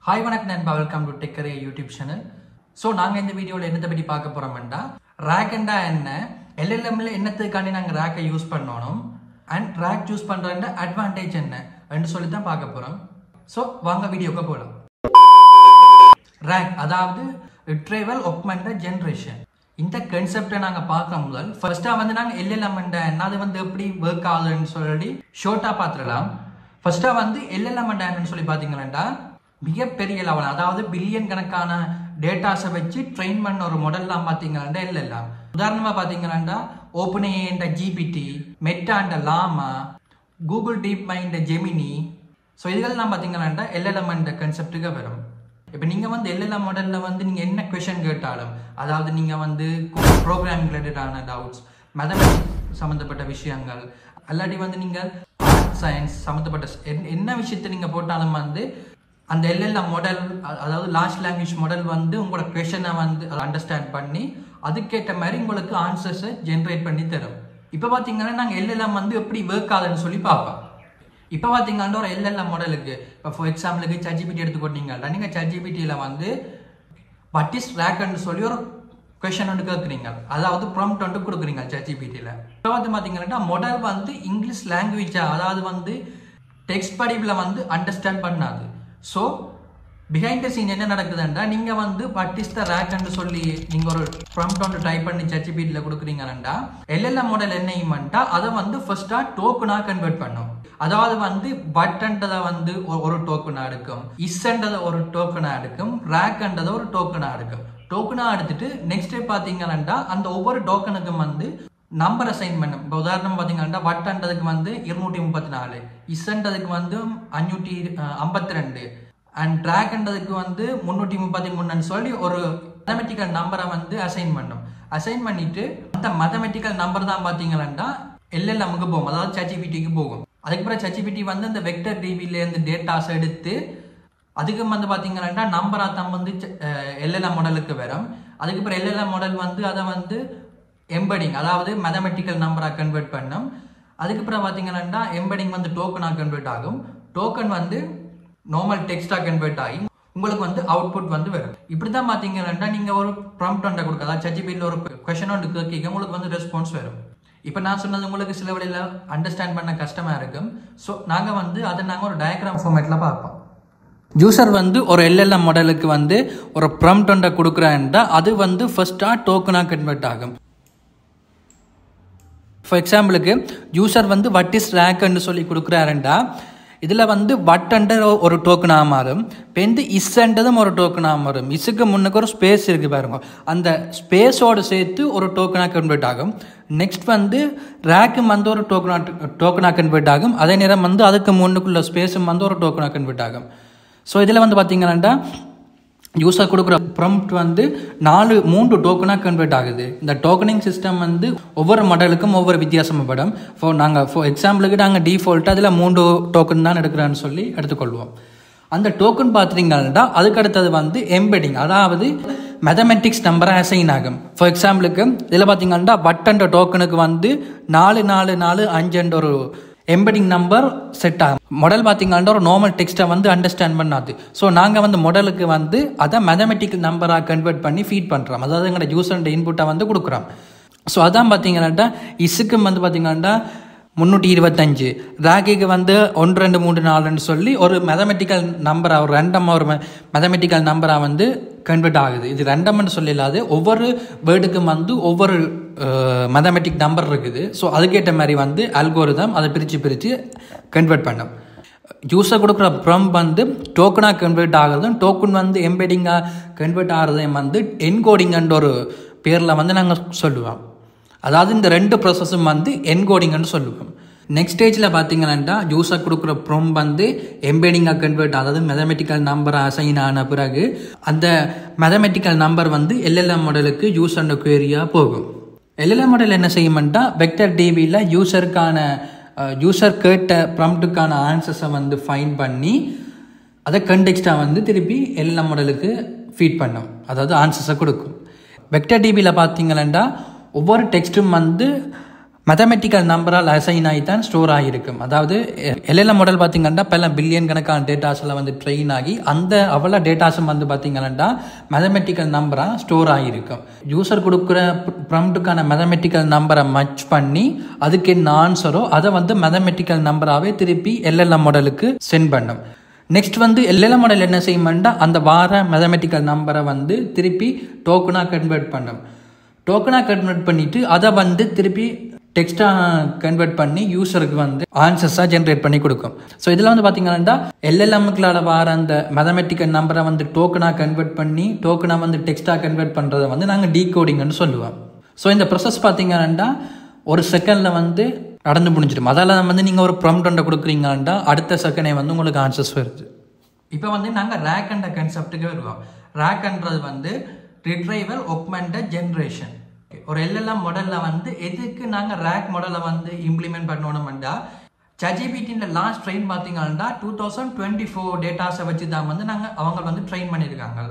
Hi வணக்கம் நண்பா, welcome to tech career YouTube channel. So நாங்கள் இந்த வீடியோவில் என்னத்தை பற்றி பார்க்க போகிறோம்னா, ரேக்ண்டா என்ன, எல்எல்எம்ல என்னத்துக்காண்டி நாங்கள் ரேக்கை யூஸ் பண்ணணும் அண்ட் ரேக் யூஸ் பண்ணுற அட்வான்டேஜ் என்ன என்று சொல்லி தான் பார்க்க போகிறோம். ஸோ வாங்க வீடியோக்கு போகலாம். ரேக் அதாவது ரிட்ரைவல் ஆக்மெண்டட் ஜென்ரேஷன். இந்த கான்செப்டை நாங்கள் பார்க்க முதல் ஃபர்ஸ்ட்டாக வந்து நாங்கள் எல்எல்எம் என்ன அது வந்து எப்படி ஒர்க் ஆகுதுன்னு சொல்லி ஷோர்ட்டாக பார்த்துடலாம். ஃபர்ஸ்ட்டாக வந்து எல்எல்எம் என்னன்னு சொல்லி பார்த்தீங்கன்னா, மிகப்பெரிய லெவல் அதாவது பில்லியன் கணக்கான டேட்டாஸை வச்சு ட்ரெயின் பண்ண ஒரு மாடல்லாம் பார்த்தீங்கன்னா எல்எல்எம். உதாரணமாக பார்த்தீங்கன்னா OpenAI GPT, Meta Llama, Google DeepMind Gemini. So இதெல்லாம் பார்த்தீங்கன்னா எல்எல்எம் கான்செப்டுக்கு வரும். இப்போ நீங்கள் வந்து எல்எல்எம் மாடலில் வந்து நீங்கள் என்ன கொஷன் கேட்டாலும், அதாவது நீங்கள் வந்து ப்ரோக்ராமிங் ரிலேட்டடான டவுட்ஸ், மேத்தமெட்டிக்ஸ் சம்மந்தப்பட்ட விஷயங்கள், அல்லாட்டி வந்து நீங்கள் ஆர்ட் சயின்ஸ் சம்மந்தப்பட்ட என்ன விஷயத்தை நீங்கள் போட்டாலும் வந்து அந்த எல்எல்எம் மாடல் அதாவது லார்ஜ் லாங்குவேஜ் மாடல் வந்து உங்களோட கொஷனை வந்து அண்டர்ஸ்டாண்ட் பண்ணி அதுக்கேற்ற மாதிரி உங்களுக்கு ஆன்சர்ஸை ஜென்ரேட் பண்ணி தரும். இப்போ பார்த்தீங்கன்னா நாங்கள் எல்எல்எம் வந்து எப்படி ஒர்க் ஆகுதுன்னு சொல்லி பார்ப்போம். இப்போ பார்த்தீங்கன்னா ஒரு எல்எல்எம் மாடலுக்கு இப்போ ஃபார் எக்ஸாம்பிளுக்கு ChatGPT எடுத்துக்கொண்டீங்கன்னா, நீங்கள் ChatGPTயில் வந்து வாட் இஸ் ரேக்ன்னு சொல்லி ஒரு கொஷன் ஒன்று கேட்குறீங்க, அதாவது ப்ராம்ப்ட் ஒன்று கொடுக்குறீங்க ChatGPTயில். இப்போ வந்து பார்த்தீங்கன்னா மாடல் வந்து இங்கிலீஷ் லாங்குவேஜாக அதாவது வந்து டெக்ஸ்ட் படிப்பில் வந்து அண்டர்ஸ்டாண்ட் பண்ணாது. ஸோ பிஹைண்ட் த சீன் என்ன நடக்குதுன்னா, நீங்கள் வந்து வாட் இஸ் த ரேக்ன்னு சொல்லி நீங்கள் ஒரு ப்ராம்ப்ட் ஒன்று டைப் பண்ணி ChatGPTயில் கொடுக்குறீங்கன்னா, எல்எல்எம் மாடல் என்ன செய்யும்னா அதை வந்து ஃபர்ஸ்ட்டாக டோக்கனாக கன்வெர்ட் பண்ணும். அதாவது வந்து பட்ன்றதை வந்து ஒரு டோக்கனாக எடுக்கும், இஸ்ன்றதை ஒரு டோக்கனாக எடுக்கும், ரேக்ன்றதை ஒரு டோக்கனாக எடுக்கும். டோக்கனாக எடுத்துட்டு நெக்ஸ்ட் பார்த்தீங்கன்னா அந்த ஒவ்வொரு டோக்கனுக்கும் வந்து நம்பர் அசைன் பண்ணும். இப்போ உதாரணம் பார்த்தீங்கன்னா வட்டன்றதுக்கு வந்து 234, இஸ்ன்றதுக்கு வந்து 552 அண்ட் ட்ராக்ன்றதுக்கு வந்து 333 சொல்லி ஒரு மேத்தமெட்டிக்கல் நம்பரை வந்து அசைன் பண்ணும். அசைன் பண்ணிட்டு அந்த மேத்தமெட்டிக்கல் நம்பர் தான் பார்த்தீங்கன்னா எல்எல்எம்க்கு போகும், அதாவது ChatGPTக்கு போகும். அதுக்கப்புறம் ChatGPT வந்து இந்த வெக்டர் டிவிலேருந்து டேட்டாஸ் எடுத்து அதுக்கு வந்து பார்த்தீங்கன்னா நம்பராக தான் வந்து எல்எல்எம் மாடலுக்கு வரும். அதுக்கப்புறம் எல்எல்எம் மாடல் வந்து அதை வந்து எம்பெடிங் அதாவது மேத்தமெட்டிக்கல் நம்பராக கன்வெர்ட் பண்ணும். அதுக்கப்புறம் பார்த்தீங்கன்னா எம்பெடிங் வந்து டோக்கனாக கன்வெர்ட் ஆகும். டோக்கன் வந்து நார்மல் டெக்ஸ்டாக கன்வெர்ட் ஆகி உங்களுக்கு வந்து அவுட்புட் வந்து வரும். இப்படி தான் பார்த்தீங்கன்னா நீங்கள் ஒரு ப்ராம்ப்ட் ஒன்றை கொடுக்க, அதாவது ChatGPTயில் ஒரு கொஷன் ஒன்று கேட்க உங்களுக்கு வந்து ரெஸ்பான்ஸ் வரும். இப்போ நான் சொன்னது உங்களுக்கு சில வழியில் அண்டர்ஸ்டாண்ட் பண்ண கஷ்டமாக இருக்கும். ஸோ நாங்கள் வந்து அதை நாங்கள் ஒரு டயக்ராம் ஃபார்மேட்டில் பார்ப்போம். யூசர் வந்து ஒரு எல்எல்எம் மாடலுக்கு வந்து ஒரு ப்ராம்ப்ட் ஒன்றை கொடுக்குறான்டா அது வந்து ஃபர்ஸ்ட்டாக டோக்கனாக கன்வெர்ட் ஆகும். ஃபார் எக்ஸாம்பிளுக்கு யூசர் வந்து வாட் இஸ் ரேக்ன்னு சொல்லி கொடுக்குறாருண்டா இதில் வந்து வட்டன்ற ஒரு டோக்கனாக மாறும். இப்போ வந்து இஸ்ன்றதும் ஒரு டோக்கனாக மாறும். இஸ்ஸுக்கு முன்னுக்கு ஒரு ஸ்பேஸ் இருக்குது பாருங்க, அந்த ஸ்பேஸோடு சேர்த்து ஒரு டோக்கனாக கன்வெர்ட் ஆகும். நெக்ஸ்ட் வந்து ரேக்கும் வந்து ஒரு டோக்கனாக கன்வெர்ட் ஆகும். அதே நேரம் வந்து அதுக்கு முன்னுக்குள்ள ஸ்பேஸும் வந்து ஒரு டோக்கனாக கன்வெர்ட் ஆகும். ஸோ இதில் வந்து பார்த்தீங்கன்னா யூஸர் கொடுக்குற ப்ராம்ப்ட் வந்து 3 டோக்கனாக கன்வெர்ட் ஆகுது. இந்த டோக்கனிங் சிஸ்டம் வந்து ஒவ்வொரு மாடலுக்கும் ஒவ்வொரு வித்தியாசப்படும். ஃபார் எக்ஸாம்பிளுக்கு நாங்கள் டிஃபால்ட்டாக அதில் 3 டோக்கன் தான் எடுக்கிறோன்னு சொல்லி எடுத்துக்கொள்வோம். அந்த டோக்கன் பார்த்துட்டிங்கன்னா அதுக்கு அடுத்தது வந்து எம்பெடிங் அதாவது மேத்தமெட்டிக்ஸ் நம்பரை அசைன் ஆகும். ஃபார் எக்ஸாம்பிளுக்கு இதில் பார்த்தீங்கன்னா வட்டன்ற டோக்கனுக்கு வந்து 4445 ஒரு எம்பெடிங் நம்பர் செட் ஆகும். மாடல் பார்த்தீங்கன்னா ஒரு நார்மல் டெக்ஸ்ட்டை வந்து அண்டர்ஸ்டாண்ட் பண்ணாது. ஸோ நாங்கள் வந்து மாடலுக்கு வந்து அதை மேத்தமெட்டிக்கல் நம்பராக கன்வெர்ட் பண்ணி ஃபீட் பண்ணுறோம், அதாவது எங்களோட யூசர் இன்புட்டை வந்து கொடுக்குறோம். ஸோ அதான் பார்த்தீங்கன்னா இஸ்ஸுக்கு வந்து பார்த்தீங்கன்னா 325, ராகிக்கு வந்து 1 2 3 4ன்னு சொல்லி ஒரு மேத்தமெட்டிக்கல் நம்பராக ஒரு ரேண்டமாக ஒரு மேத்தமெட்டிக்கல் நம்பராக வந்து கன்வெர்ட் ஆகுது. இது ரேண்டம்னு சொல்லி இல்லாது ஒவ்வொரு வேர்டுக்கும் வந்து ஒவ்வொரு மேத்தமெட்டிக் நம்பர் இருக்குது. ஸோ அதுக்கேற்ற மாதிரி வந்து அல்கோரிதம் அதை பிரித்து கன்வெர்ட் பண்ணும். யூஸர் கொடுக்குற ப்ராம்ப்ட் வந்து டோக்கனாக கன்வெர்ட் ஆகுறதும் டோக்கன் வந்து எம்பெடிங்காக கன்வெர்ட் ஆகிறதையும் வந்து என்கோடிங்கன்ற ஒரு பேரில் வந்து நாங்கள் சொல்லுவோம். அதாவது இந்த 2 ப்ராசஸும் வந்து என்கோடிங்னு சொல்லுவோம். நெக்ஸ்ட் ஸ்டேஜில் பார்த்தீங்கன்னா யூஸர் கொடுக்குற ப்ராம்ப்ட் வந்து எம்பெடிங்காக கன்வெர்ட் அதாவது மேத்தமெட்டிக்கல் நம்பர் அசைன் ஆன பிறகு அந்த மேத்தமெட்டிக்கல் நம்பர் வந்து எல்எல்எம் மாடலுக்கு யூசர் குவேரியாக போகும். எல்எல்எம் மாடல் என்ன செய்யும்னா வெக்டர் டிவியில் யூசர் கேட்ட ப்ராம்ப்டுக்கான ஆன்சர்ஸை வந்து ஃபைண்ட் பண்ணி அதை கண்டெக்ஸ்டாக வந்து திருப்பி எல்எல்எம் மாடலுக்கு ஃபீட் பண்ணும், அதாவது ஆன்சர்ஸை கொடுக்கும். வெக்டர் டிவியில் பார்த்தீங்கன்னா ஒவ்வொரு டெக்ஸ்ட்டும் வந்து மேத்தமெட்டிக்கல் நம்பரால் அசைன் ஆகி தான் ஸ்டோர் ஆகியிருக்கும். அதாவது எல்எல்எம் மாடல் பார்த்தீங்கன்னா இப்போ பில்லியன் கணக்கான டேட்டாஸில் வந்து ட்ரெயின் ஆகி அந்த அவ்வளோ டேட்டாஸும் வந்து பார்த்தீங்கன்னா மேத்தமெட்டிக்கல் நம்பராக ஸ்டோர் ஆகியிருக்கும். யூசர் கொடுக்குற ப்ராம்ப்டுக்கான மேத்தமெட்டிக்கல் நம்பரை மச் பண்ணி அதுக்கு என்ன ஆன்சரோ அதை வந்து மேத்தமெட்டிக்கல் நம்பராகவே திருப்பி எல்எல்எம் மாடலுக்கு சென்ட் பண்ணும். நெக்ஸ்ட் வந்து எல்எல்எம் மாடல் என்ன செய்யும்னா அந்த வார மேத்தமெட்டிக்கல் நம்பரை வந்து திருப்பி டோக்கனாக கன்வெர்ட் பண்ணும். டோக்கனாக கன்வெர்ட் பண்ணிவிட்டு அதை வந்து திருப்பி டெக்ஸ்ட்டாக கன்வெர்ட் பண்ணி யூசருக்கு வந்து ஆன்சர்ஸாக ஜென்ரேட் பண்ணி கொடுக்கும். ஸோ இதில் வந்து பார்த்தீங்கன்னா எல்எல்எம்முக்குள்ளால வர அந்த மேத்தமெட்டிக்கல் நம்பரை வந்து டோக்கனாக கன்வெர்ட் பண்ணி டோக்கனாக வந்து டெக்ஸ்ட்டாக கன்வெர்ட் பண்ணுறதை வந்து நாங்கள் டீகோடிங்னு சொல்லுவோம். ஸோ இந்த ப்ராசஸ் பார்த்தீங்கன்னா ஒரு செகண்டில் வந்து நடந்து முடிஞ்சிடும். அதால் வந்து நீங்கள் ஒரு ப்ராம்ப்ட் ஒன்றை கொடுக்குறீங்கன்னா அடுத்த செகண்டே வந்து உங்களுக்கு ஆன்சர்ஸ் வருது. இப்போ வந்து நாங்கள் ரேக் என்ற கான்செப்டுக்கு வருவோம். ரேக்ன்றது வந்து ரிட்ரைவல் ஆக்மெண்டட் ஜென்ரேஷன். ஒரு எல்எல்எம் மாடலில் வந்து எதுக்கு நாங்கள் ரேக் மாடலை வந்து இம்ப்ளிமெண்ட் பண்ணணும்னா ChatGPT லாஸ்ட் ட்ரெயின் பார்த்தீங்கன்னா 2024 டேட்டாஸை வச்சு தான் வந்து அவங்க வந்து ட்ரெயின் பண்ணியிருக்காங்க.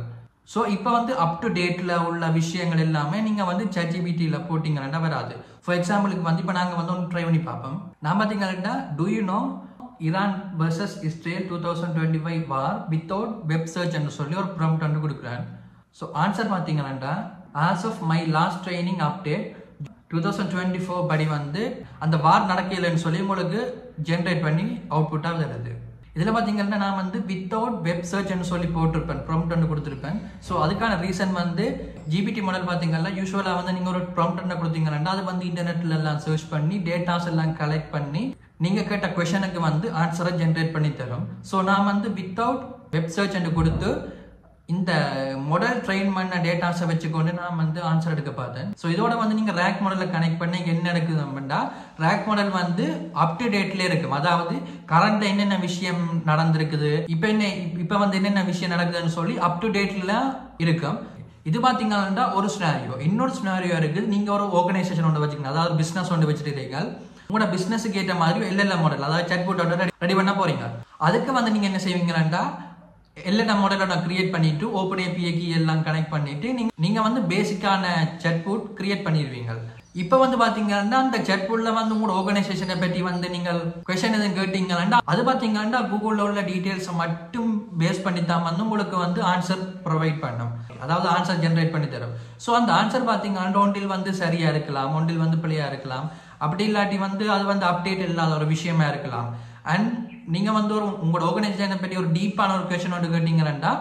ஸோ இப்போ வந்து அப் டு டேட்டில் உள்ள விஷயங்கள் எல்லாமே நீங்கள் வந்து ChatGPT போட்டிங்கன்னா வராது. ஃபார் எக்ஸாம்பிளுக்கு வந்து இப்போ நாங்கள் வந்து ஒன்று ட்ரை பண்ணி பார்ப்போம். நான் பார்த்தீங்கன்னா do you know Iran versus Israel 2025 war without web சர்ச்னு சொல்லி ஒரு ப்ராம்ப்ட் வந்து கொடுக்குறேன். ஸோ ஆன்சர் பார்த்தீங்கன்னா as of my last training update 2024 படி வந்து அந்த வார் நடக்கலைன்னு சொல்லி உங்களுக்கு ஜென்ரேட் பண்ணி அவுட்புட்டாக வருது. இதில் பார்த்தீங்கன்னா நான் வந்து வித்தவுட் வெப் சர்ச்னு சொல்லி போட்டிருப்பேன், ப்ராம்ப்ட் ஒன்று கொடுத்துருப்பேன். ஸோ அதுக்கான ரீசன் வந்து ஜிபிடி மாடல் பார்த்தீங்கன்னா யூஸ்வலாக வந்து நீங்கள் ஒரு ப்ராம்ப்ட் ஒன்று கொடுத்தீங்கன்னா அது வந்து இன்டர்நெட்ல எல்லாம் சர்ச் பண்ணி டேட்டாஸ் எல்லாம் கலெக்ட் பண்ணி நீங்கள் கேட்ட கொஷனுக்கு வந்து ஆன்சரை ஜென்ரேட் பண்ணி தரும். ஸோ நான் வந்து வித்தவுட் வெப் சர்ச் என்று கொடுத்து இந்த மாடல் ட்ரெயின் பண்ண டேட்டாஸை வச்சுக்கொண்டு நான் வந்து ஆன்சர் எடுக்க பார்த்தேன். ஸோ இதோட வந்து நீங்கள் ரேக் மாடலில் கனெக்ட் பண்ணி என்ன எடுக்குதுன்னா ரேக் மாடல் வந்து அப் டு டேட்லேயே இருக்கும். அதாவது கரண்ட் என்னென்ன விஷயம் நடந்திருக்குது, இப்போ வந்து என்னென்ன விஷயம் நடக்குதுன்னு சொல்லி அப் டு டேட்ல இருக்கும். இது பார்த்தீங்கன்னா ஒரு சினாரியோ. இன்னொரு சினாரியோ இருக்குது. நீங்கள் ஒரு ஆர்கனைசேஷன் ஒன்று வச்சுக்கணும், அதாவது பிஸ்னஸ் ஒன்று வச்சுருக்கீங்க. உங்களோட பிஸ்னஸுக்கு ஏற்ற மாதிரி எல்எல்எம் மாடல் அதாவது சாட்போட் ரெடி பண்ண போறீங்க. அதுக்கு வந்து நீங்கள் என்ன செய்வீங்கன்னா எல்எல்எம் மாடலை கிரியேட் பண்ணிட்டு ஓப்பன் ஏபிஐக்கு எல்லாம் கனெக்ட் பண்ணிட்டு நீங்க வந்து பேசிக்கான சாட்போட் கிரியேட் பண்ணிடுவீங்க. இப்போ வந்து பாத்தீங்கன்னா அந்த சாட்போட்ல வந்து உங்களோட ஆர்கனைசேஷனை பற்றி வந்து நீங்கள் கொஸ்டின் எதுவும் கேட்டீங்கன்னா அது பாத்தீங்கன்னா கூகுள்ல உள்ள டீடைல்ஸை மட்டும் பேஸ் பண்ணி தான் வந்து உங்களுக்கு வந்து ஆன்சர் ப்ரொவைட் பண்ணும், அதாவது ஆன்சர் ஜென்ரேட் பண்ணி தரும். ஸோ அந்த ஆன்சர் பாத்தீங்கன்னா ஒன்றில் வந்து சரியா இருக்கலாம், ஒன்றில் வந்து பிள்ளையா இருக்கலாம், அப்படி இல்லாட்டி வந்து அது வந்து அப்டேட் இல்லாத ஒரு விஷயமா இருக்கலாம். அண்ட் நீங்க வந்து உங்களோட ஆர்கனைசேஷனை பற்றி ஒரு டீப்பான ஒரு கொஸ்டின் ஒன்று கேட்டீங்கன்னா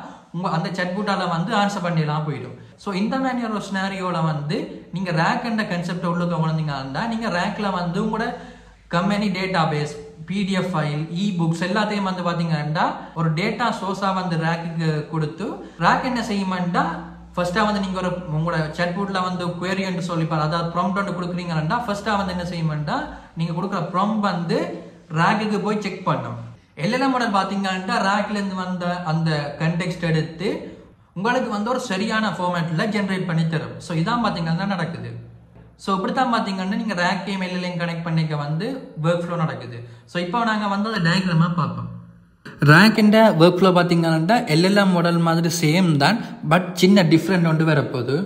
அந்த சாட்போட்டால வந்து ஆன்சர் பண்ணிடலாம் போயிடும். ஸோ இந்த மாதிரி ஒரு சினாரியோல வந்து நீங்க ரேக் என்ற கான்செப்ட் உள்ளுக்கு வந்தீங்கன்னா நீங்க ரேக்ல வந்து உங்களோட company database, PDF file, books எல்லாத்தையும் வந்து பாத்தீங்கன்னா ஒரு டேட்டா சோர்ஸா வந்து ரேக்கு கொடுத்து ரேக் என்ன செய்யுமாண்டா ஃபர்ஸ்டா வந்து நீங்க ஒரு உங்களோட சாட்போட்ல வந்து query என்று சொல்லிப்பாரு, அதாவது ப்ராம்ப்ட் ஒன்று கொடுக்குறீங்கன்னா ஃபர்ஸ்டா வந்து என்ன செய்யுமாண்டா நீங்க கொடுக்குற ப்ராம்ப்ட் வந்து ரேக்குக்கு போய் செக் பண்ணும். எல்எல்எம் மாடல் பார்த்தீங்கன்னா ரேக்ல இருந்து வந்த அந்த கண்டெக்ஸ்ட் எடுத்து உங்களுக்கு வந்து ஒரு சரியான ஃபார்மேட்ல ஜென்ரேட் பண்ணி தரும். ஸோ இதான் பார்த்தீங்கன்னா நடக்குது. ஸோ இப்படித்தான் பார்த்தீங்கன்னா நீங்கள் ரேக்கையும் எல்எல்எம் கனெக்ட் பண்ணிக்க வந்து ஒர்க் ஃப்ளோ நடக்குது. ஸோ இப்போ நாங்கள் வந்து அதை டயக்ராமாக பார்ப்போம். ரேக்கின்ற ஒர்க் ஃப்ளோ பார்த்தீங்கன்னா எல்எல்எம் மாடல் மாதிரி சேம் தான், பட் சின்ன டிஃப்ரெண்ட் ஒன்று வரப்போகுது.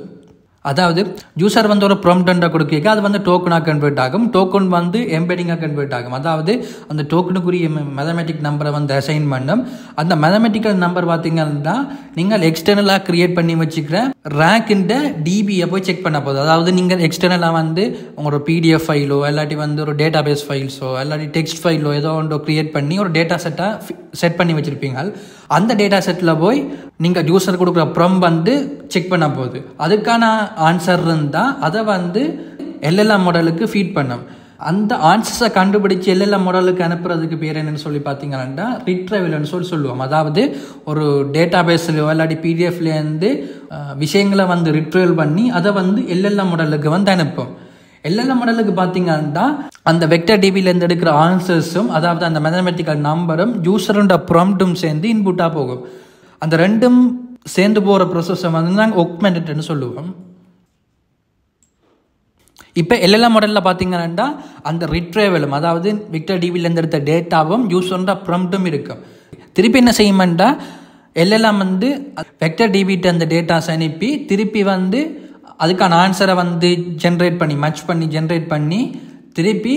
அதாவது யூசர் வந்து ஒரு ப்ராம்ப்ட் கொடுக்க அது வந்து டோக்கனாக கன்வெர்ட் ஆகும், டோக்கன் வந்து எம்பெடிங்காக கன்வெர்ட் ஆகும். அதாவது அந்த டோக்கனுக்குரிய மேத்தமெட்டிக் நம்பரை வந்து அசைன் பண்ணும். அந்த மேத்தமெட்டிக்கல் நம்பர் பார்த்தீங்கன்னா நீங்கள் எக்ஸ்டர்னலாக கிரியேட் பண்ணி வச்சுக்கிற ரேக்கின்ற டிபியை போய் செக் பண்ண போகுது. அதாவது நீங்கள் எக்ஸ்டர்னலாக வந்து உங்களோட PDF ஃபைலோ இல்லாட்டி வந்து ஒரு டேட்டா பேஸ் ஃபைல்ஸோ இல்லாட்டி டெக்ஸ்ட் ஃபைலோ ஏதோ ஒன்று கிரியேட் பண்ணி ஒரு டேட்டா செட் பண்ணி வச்சுருப்பீங்க. அந்த டேட்டா செட்டில் போய் நீங்கள் யூசர் கொடுக்குற ப்ராம்ப்ட் வந்து செக் பண்ண போகுது. அதுக்கான ஆன்சர் இருந்தால் அதை வந்து எல்எல்எம் மாடலுக்கு ஃபீட் பண்ணும். அந்த ஆன்சர்ஸை கண்டுபிடிச்சு எல்எல்எம் மாடலுக்கு அனுப்புறதுக்கு பேர் என்னன்னு சொல்லி பார்த்தீங்கன்னா ரிட்ரைவல்னு சொல்லுவோம். அதாவது ஒரு டேட்டா பேஸ்லையோ இல்லாட்டி PDFலேருந்து விஷயங்களை வந்து ரிட்ரைவல் பண்ணி அதை வந்து எல்எல்எம் மாடலுக்கு வந்து அனுப்பும். எல்எல்எம் மாடலுக்கு பார்த்தீங்கன்னா அந்த வெக்டர் டிபிலேருந்து எடுக்கிற ஆன்சர்ஸும் அதாவது அந்த மேத்தமெட்டிக்கல் நம்பரும் யூசரோட ப்ராம்ப்டும் சேர்ந்து இன்புட்டாக போகும். அந்த ரெண்டும் சேர்ந்து போகிற ப்ரொசஸை வந்து நாங்கள் ஆக்மெண்டட்னு சொல்லுவோம். இப்போ எல்எல்எம் மாடலில் பார்த்தீங்கன்னா அந்த ரிட்ரைவலும் அதாவது வெக்டர் டிபிலேருந்து எடுத்த டேட்டாவும் யூசரோட ப்ராம்ப்டும் இருக்கும். திருப்பி என்ன செய்யுமெண்டா எல்எல்எம் வந்து வெக்டர் டிபிட்டு அந்த டேட்டாஸ் அனுப்பி திருப்பி வந்து அதுக்கான ஆன்சரை வந்து ஜென்ரேட் பண்ணி மச் பண்ணி ஜென்ரேட் பண்ணி திருப்பி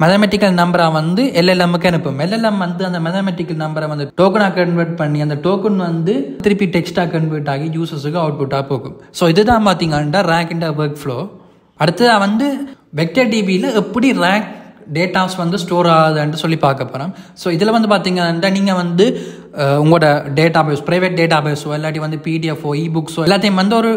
மேத்தமெட்டிக்கல் நம்பரை வந்து எல்எல்எம்முக்கு அனுப்பும். எல்எல்எம் வந்து அந்த மேத்தமெட்டிக்கல் நம்பரை வந்து டோக்கனாக கன்வெர்ட் பண்ணி அந்த டோக்கன் வந்து திருப்பி டெக்ஸ்டாக கன்வெர்ட் ஆகி யூசர்ஸுக்கு அவுட்புட்டாக போகும். ஸோ இதுதான் பார்த்தீங்கன்னா ரேக்கின்ற ஒர்க் ஃப்ளோ. அடுத்ததாக வந்து வெக்டர் டிபியில் எப்படி ரேக் டேட்டாஸ் வந்து ஸ்டோர் ஆகுதுன்னு சொல்லி பார்க்க போகிறோம். ஸோ இதில் வந்து பார்த்தீங்கன்னா நீங்கள் வந்து உங்களோட டேட்டா பேஸ், ப்ரைவேட் டேட்டா பேஸோ இல்லாட்டி வந்து பிடிஎஃப்ஓ இபுக்ஸோ எல்லாத்தையும் வந்து ஒரு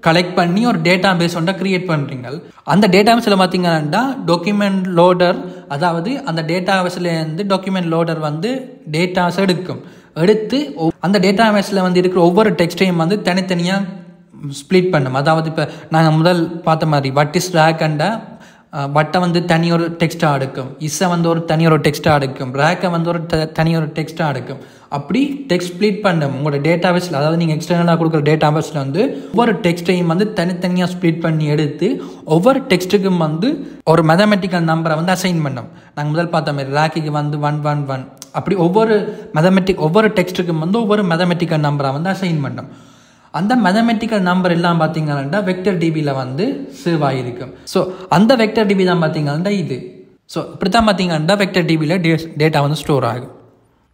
கலெக்ட் பண்ணி ஒரு டேட்டா பேஸ் ஒன்றை கிரியேட் பண்ணுறீங்க. அந்த டேட்டா பேஸில் பார்த்தீங்கன்னா டாக்குமெண்ட் லோடர், அதாவது அந்த டேட்டா பேஸ்லேருந்து டாக்குமெண்ட் லோடர் வந்து டேட்டாஸ் எடுத்து அந்த டேட்டா பேஸில் வந்து இருக்கிற ஒவ்வொரு டெக்ஸ்டையும் வந்து தனித்தனியாக ஸ்ப்ளிட் பண்ணும். அதாவது இப்போ நாங்கள் முதல் பார்த்த மாதிரி வட் இஸ் ரேக் அண்ட வட்டை வந்து தனி ஒரு டெக்ஸ்ட்டாக எடுக்கும், இஸ்ஸை வந்து ஒரு தனி ஒரு டெக்ஸ்ட்டாக எடுக்கும், ரேக்கை வந்து ஒரு தனி ஒரு டெக்ஸ்ட்டாக எடுக்கும். அப்படி டெக்ஸ்ட் ஸ்ப்ளிட் பண்ணும் உங்களோட டேட்டா பேஸில். அதாவது நீங்கள் எக்ஸ்டர்னலாக கொடுக்குற டேட்டா பேஸில் வந்து ஒவ்வொரு டெக்ஸ்ட்டையும் வந்து தனித்தனியாக ஸ்ப்ளிட் பண்ணி எடுத்து ஒவ்வொரு டெக்ஸ்ட்டுக்கும் வந்து ஒரு மேத்தமெட்டிக்கல் நம்பரை வந்து அசைன் பண்ணோம். நாங்கள் முதல் பார்த்த மாதிரி ரேக்குக்கு வந்து 111 அப்படி ஒவ்வொரு டெக்ஸ்ட்டுக்கும் வந்து ஒவ்வொரு மேத்தமெட்டிக்கல் நம்பரை வந்து அசைன் பண்ணோம். அந்த மேத்தமெட்டிக்கல் நம்பர் எல்லாம் பார்த்தீங்கன்னா வெக்டர் டிபியில் வந்து சேவ் ஆகிருக்கும். ஸோ அந்த வெக்டர் டிபி தான் பார்த்தீங்கன்னா இது. ஸோ இப்படி தான் பார்த்தீங்கன்னா வெக்டர் டிபியில் டேட்டா வந்து ஸ்டோர் ஆகும்.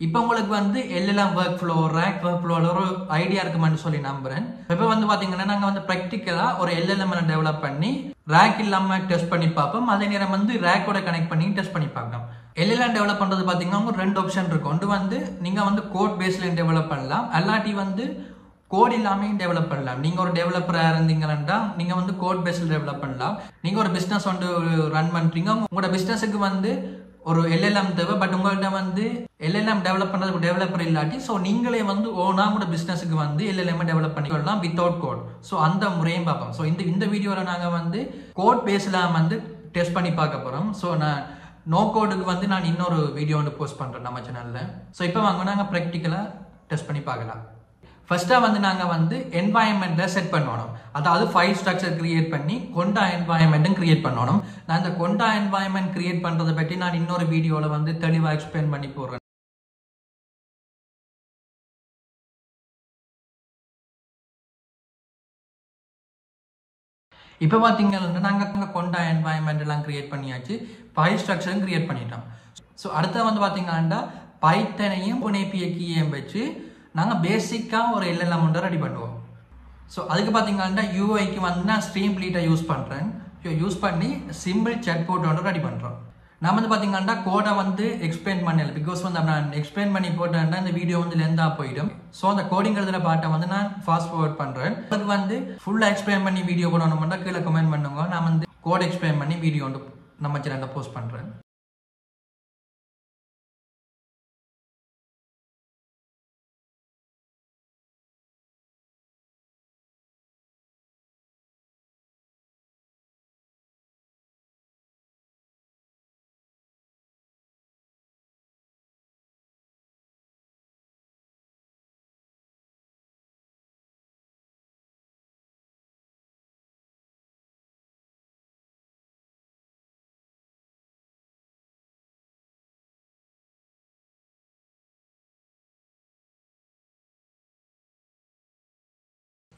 இப்போ உங்களுக்கு வந்து LLM work flow, rack work ஃப்ளோவில் ஒரு ஐடியா இருக்குமென்னு சொல்லி நம்புறேன். இப்போ வந்து பார்த்தீங்கன்னா நாங்கள் வந்து ப்ராக்டிக்கலாக ஒரு எல்எல்எம் டெவலப் பண்ணி ரேக் இல்லாமல் டெஸ்ட் பண்ணி பார்ப்போம். அதே நேரம் வந்து ரேக்கோட கனெக்ட் பண்ணி டெஸ்ட் பண்ணி பார்க்கலாம். எல்எல்எம் டெவலப் பண்ணுறது பார்த்தீங்கன்னா உங்களுக்கு 2 ஆப்ஷன் இருக்கும். ஒன்று வந்து நீங்கள் வந்து கோட் பேஸ்லையும் டெவலப் பண்ணலாம், அல்லாட்டி வந்து கோட் இல்லாமையும் டெவலப் பண்ணலாம். நீங்கள் ஒரு டெவலப்பராக இருந்தீங்கன்னா நீங்கள் வந்து கோட் பேஸில் டெவலப் பண்ணலாம். நீங்கள் ஒரு பிஸ்னஸ் வந்து ரன் பண்ணுறீங்க, உங்களோட பிஸ்னஸுக்கு வந்து ஒரு எல்எல்எம் தேவை, பட் உங்கள்கிட்ட வந்து எல்எல்எம் டெவலப் பண்ணுறதுக்கு டெவலப்பர் இல்லாட்டி ஸோ நீங்களே வந்து உங்களோட பிஸ்னஸுக்கு வந்து எல்எல்எம் டெவலப் பண்ணிக்கலாம் வித்தவுட் கோட். ஸோ அந்த முறையும் பார்ப்போம். ஸோ இந்த வீடியோவில் நாங்கள் வந்து கோட் பேஸில் வந்து டெஸ்ட் பண்ணி பார்க்க போகிறோம். ஸோ நான் நோ கோடுக்கு வந்து நான் இன்னொரு வீடியோ வந்து போஸ்ட் பண்ணுறேன் நம்ம சேனலில். ஸோ இப்போ வாங்க நாங்கள் ப்ராக்டிக்கலாக டெஸ்ட் பண்ணி பார்க்கலாம். ஃபர்ஸ்ட்டாக வந்து நாங்கள் வந்து என்வாயன்மெண்ட்டை செட் பண்ணணும். அதாவது ஃபைல் ஸ்ட்ரக்சர் கிரியேட் பண்ணி கொண்டா என்வாயன்மெண்ட்டும் கிரியேட் பண்ணணும். நான் இந்த கொண்டா என்வாயன்மெண்ட் கிரியேட் பண்ணுறதை பற்றி நான் இன்னொரு வீடியோவில் வந்து தெளிவாக எக்ஸ்பிளைன் பண்ணி போடுறேன். இப்போ பார்த்தீங்கன்னா நாங்கள் கொண்டா என்வாயன்மெண்ட் எல்லாம் கிரியேட் பண்ணியாச்சு, ஃபைல் ஸ்ட்ரக்சரும் கிரியேட் பண்ணிட்டோம். ஸோ அடுத்த வந்து பார்த்தீங்கன்னா பைத்தனையும் API கீயையும் வச்சு நாங்கள் பேசிக்காக ஒரு எல்எல்எம் ஒன்று ரெடி பண்ணுவோம். ஸோ அதுக்கு பார்த்தீங்கன்னா யூஐக்கு வந்து நான் ஸ்ட்ரீம் ப்ளீட்டை யூஸ் பண்ணி சிம்பிள் சாட் போட் ஒன்று ரெடி பண்ணுறோம். நான் வந்து பார்த்தீங்கன்னா கோடை வந்து எக்ஸ்பிளைன் பண்ணல, பிகாஸ் வந்து நான் எக்ஸ்பிளைன் பண்ணி போட்டேன்னா இந்த வீடியோ வந்து லென்த்தாக போயிடும். ஸோ அந்த கோடிங்கிறதுல பாட்டை வந்து நான் ஃபாஸ்ட் ஃபார்வர்ட் பண்ணுறேன். அதுக்கு வந்து ஃபுல்லாக எக்ஸ்பிளைன் பண்ணி வீடியோ போடணும்னா கீழே கமெண்ட் பண்ணுங்க. நான் வந்து கோட் எக்ஸ்பிளைன் பண்ணி வீடியோ வந்து நம்ம சேனலில் போஸ்ட் பண்ணுறேன்.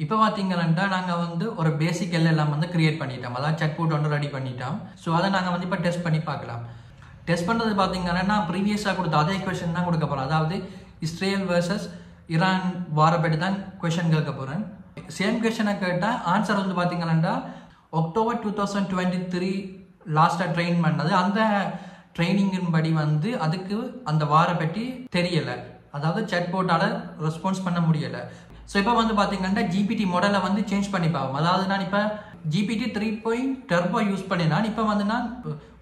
இப்போ பார்த்தீங்கன்னா நாங்கள் வந்து ஒரு பேசிக் எல்லாம் வந்து கிரியேட் பண்ணிட்டோம், அதாவது சாட் போட் ஒன்று ரெடி பண்ணிட்டோம். ஸோ அதை நாங்கள் வந்து இப்போ டெஸ்ட் பண்ணி பார்க்கலாம். டெஸ்ட் பண்ணுறது பார்த்தீங்கன்னா ப்ரீவியஸாக கொடுத்த அதே கொஷின் தான் கொடுக்க போகிறோம். அதாவது இஸ்ரேல் வர்சஸ் ஈரான் வாரை பற்றி தான் கொஷின் கேட்க போகிறேன். சேம் கொஷனை கேட்டால் ஆன்சர் வந்து பார்த்தீங்கன்னா October 2023 லாஸ்ட்டாக ட்ரெயின் பண்ணது. அந்த ட்ரைனிங்கின் படி வந்து அதுக்கு அந்த வாரை பற்றி தெரியலை, அதாவது சாட் போட்டால் ரெஸ்பான்ஸ் பண்ண முடியலை. ஸோ இப்போ வந்து பார்த்தீங்கன்னா ஜிபிடி மாடலை வந்து சேஞ்ச் பண்ணி பார்ப்போம். அதாவது நான் இப்போ ஜிபிடி 3 டர்போ யூஸ் பண்ணினான், இப்போ வந்து நான்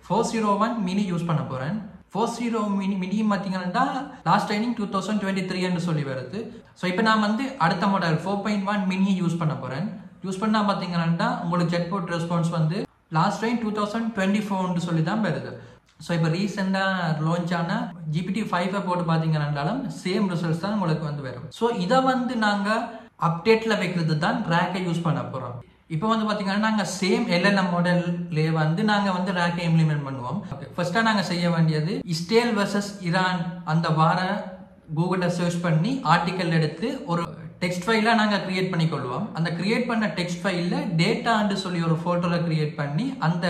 401 மினி யூஸ் பண்ண போகிறேன். 401 மினி பார்த்தீங்கன்னா லாஸ்ட் ட்ரைனிங் 2023 சொல்லி வருது. ஸோ இப்போ நான் வந்து அடுத்த மாடல் 4.1 மினியை யூஸ் பண்ண போகிறேன். யூஸ் பண்ணால் பார்த்தீங்கன்னா உங்களுக்கு சாட்போட் ரெஸ்பான்ஸ் வந்து லாஸ்ட் ட்ரைன் 2024 சொல்லி தான் வருது. ஸோ இப்போ ரீசெண்டாக லான்ச் ஆன GPT 5 போட்டு பார்த்தீங்கன்னாலும் சேம் ரிசல்ட்ஸ் தான் உங்களுக்கு வந்து வரும். ஸோ இதை வந்து நாங்கள் அப்டேட்டில் வைக்கிறது தான் ரேக்கை யூஸ் பண்ண போகிறோம். இப்போ வந்து பார்த்தீங்கன்னா நாங்கள் சேம் எல்எல்எம் மாடல்லே வந்து நாங்கள் வந்து ரேக்கை இம்ப்ளிமெண்ட் பண்ணுவோம். ஃபர்ஸ்ட்டாக நாங்கள் செய்ய வேண்டியது இஸ்ரேல் வர்சஸ் ஈரான் அந்த வார கூகுளில் சர்ச் பண்ணி ஆர்டிக்கல் எடுத்து ஒரு டெக்ஸ்ட் ஃபைலாக நாங்கள் கிரியேட் பண்ணி கொள்வோம். அந்த கிரியேட் பண்ண டெக்ஸ்ட் ஃபைலில் டேட்டான்னு சொல்லி ஒரு ஃபோல்டரை கிரியேட் பண்ணி அந்த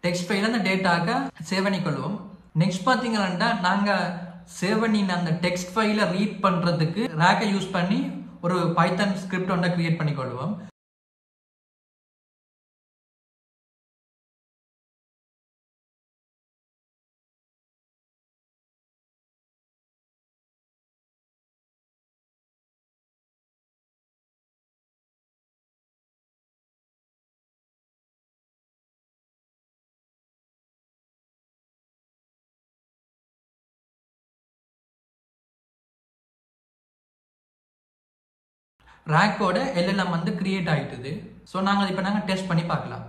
டெக்ஸ்ட் ஃபைல அந்த டேட்டாக்க சேவ் பண்ணிக்கொள்வோம். நெக்ஸ்ட் பார்த்தீங்கன்னா நாங்கள் சேவ் பண்ணின அந்த டெக்ஸ்ட் ஃபைலை ரீட் பண்ணுறதுக்கு ரேக்கை யூஸ் பண்ணி ஒரு பைத்தன் ஸ்கிரிப்ட் ஒன்றை கிரியேட் பண்ணிக்கொள்வோம். ரேக்கோட LLM வந்து கிரியேட் ஆகிட்டுது. ஸோ நாங்கள் இப்போ டெஸ்ட் பண்ணி பார்க்கலாம்.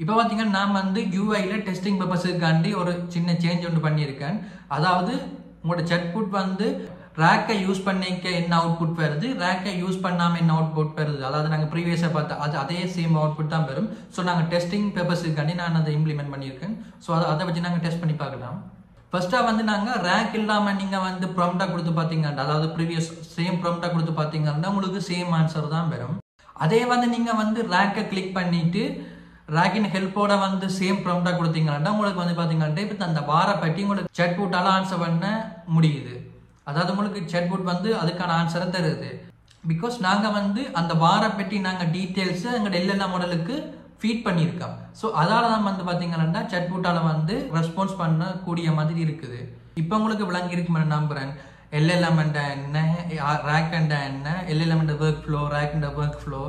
இப்போ பார்த்தீங்கன்னா நான் வந்து யூஐயில் டெஸ்டிங் பர்பஸுக்காண்டி ஒரு சின்ன சேஞ்ச் ஒன்று பண்ணியிருக்கேன். அதாவது உங்களோட செட்புட் வந்து ரேக்கை யூஸ் பண்ணிக்க என்ன அவுட்புட் வருது, ரேக்கை யூஸ் பண்ணாமல் என்ன அவுட்புட் வருது, அதாவது நாங்கள் ப்ரீவியஸாக பார்த்து அதே சேம் அவுட்புட் தான் வரும். ஸோ நாங்கள் டெஸ்டிங் பர்பஸுக்காண்டி நான் அதை இம்ப்ளிமெண்ட் பண்ணியிருக்கேன். ஸோ அதை வச்சு நாங்கள் டெஸ்ட் பண்ணி பார்க்கலாம். ஃபர்ஸ்ட்டாக வந்து நாங்கள் ரேக் இல்லாமல் நீங்கள் வந்து ப்ராம்ப்டாக கொடுத்து பார்த்தீங்கன்னா, அதாவது ப்ரீவியஸ் சேம் ப்ராம்ப்டாக கொடுத்து பார்த்தீங்கன்னா உங்களுக்கு சேம் ஆன்சர் தான் வரும். அதே வந்து நீங்கள் வந்து ரேக்கை கிளிக் பண்ணிவிட்டு ரேக்கின் ஹெல்ப்போட வந்து சேம் ப்ராம்ப்டாக கொடுத்தீங்கன்னா உங்களுக்கு வந்து பார்த்தீங்கன்னா இப்போ அந்த வார பற்றி உங்களுக்கு செட்புட்டால் ஆன்சர் பண்ண முடியுது. அதாவது உங்களுக்கு செட்புட் வந்து அதுக்கான ஆன்சரை தருது. பிகாஸ் நாங்கள் வந்து அந்த வார பற்றி நாங்கள் டீட்டெயில்ஸை எங்கள் LLM மாடலுக்கு ஃபீட் பண்ணியிருக்கோம். ஸோ அதால் தான் வந்து பார்த்தீங்கன்னா செட்புட்டால் வந்து ரெஸ்பான்ஸ் பண்ணக்கூடிய மாதிரி இருக்குது. இப்போ உங்களுக்கு விளங்கி இருக்குமென்னு நம்புகிறேன். LLM என்ன, ரேக் என்ன, LLM work flow, rack work flow.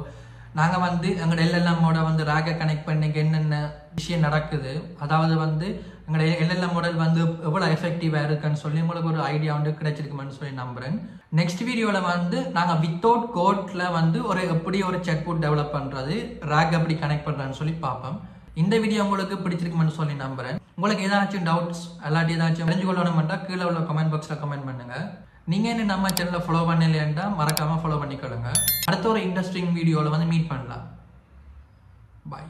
நாங்கள் வந்து எங்களோட LLM-ஓட வந்து ரேக்கை கனெக்ட் பண்ணிக்க என்னென்ன விஷயம் நடக்குது, அதாவது வந்து எங்களோட LLM மாடல் வந்து எவ்வளோ எஃபெக்டிவாக இருக்குன்னு சொல்லி உங்களுக்கு ஒரு ஐடியா வந்து கிடைச்சிருக்குமென்னு சொல்லி நம்புகிறேன். நெக்ஸ்ட் வீடியோவில் வந்து நாங்கள் வித்தவுட் கோட்ல வந்து எப்படி ஒரு செட்புட் டெவலப் பண்ணுறது, ரேக் எப்படி கனெக்ட் பண்ணுறதுன்னு சொல்லி பார்ப்போம். இந்த வீடியோ உங்களுக்கு பிடிச்சிருக்குமென்னு சொல்லி நம்புகிறேன். உங்களுக்கு ஏதாச்சும் டவுட்ஸ் எல்லாத்தையும் ஏதாச்சும் தெரிஞ்சுக்கொள்ளணும்னா கீழே உள்ள கமெண்ட் பாக்ஸில் கமெண்ட் பண்ணுங்கள். நீங்கள் என்ன நம்ம சேனலை ஃபாலோ பண்ணலையா மறக்காமல் ஃபாலோ பண்ணிக்கொள்ளுங்க. அடுத்த ஒரு இன்ட்ரெஸ்டிங் வீடியோவில் வந்து மீட் பண்ணலாம். பாய்.